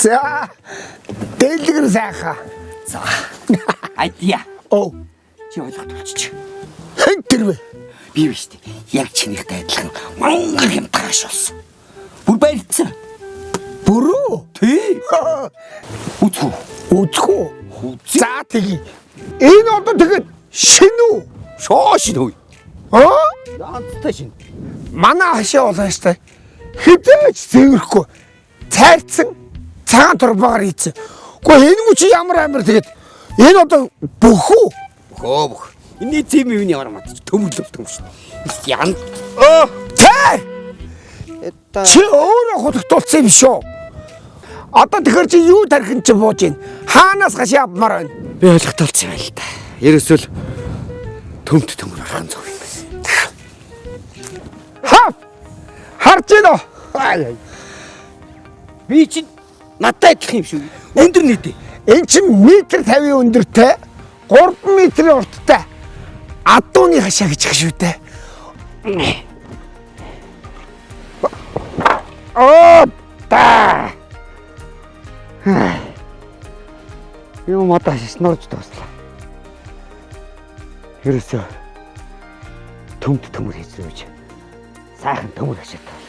За. Дэлгэр сайхан. За. Айдия. Оо. Чи ойлгох болчих. Хэн тэр вэ? Би биш үү? Яг чинийхтэй адилхан мангар хямдгаш болсон. Бүр баярлцсан. Бүрөө. Тий. Үзхүү. Үзхүү. За тэгье. Энэ одоо тэгээд шинэ үү? Шоош нөө. Янзтай шин. Манай хашаа болоо штэ. Хідэж зэвэрхгүй. Цайрцсан цагаан турбагаар ийцэн. Гэхдээ энэ мөч ямар амир тэгээд энэ одоо бөхөө. Хөөх. Энэ зэм юу ямар матч төмөрлөлт юм шин. Ян. Цай! Чи өөрөө хутагтуулсан юм шүү. Одоо тэгэхээр чи юу тархин чи бууж ийн? Хаанаас гаш явмаар байна? Би ойлгохтолцсон юм л да. Ерөөсөл төмт төмөр архан зөв юм байна. Ха! Харж гинөө. Би чинь надтай адилхан юм шүү. Өндөр нийтээ. Энэ чинь метр 50 өндөртэй, 3 метрийн урттай. Адууны хашаа гэж их шүү дээ. Та. Юу мата шнорж тоослоо. Ерөөсөө төмт төмөр хийж рүүж. Сайхан төмөр хашаатай.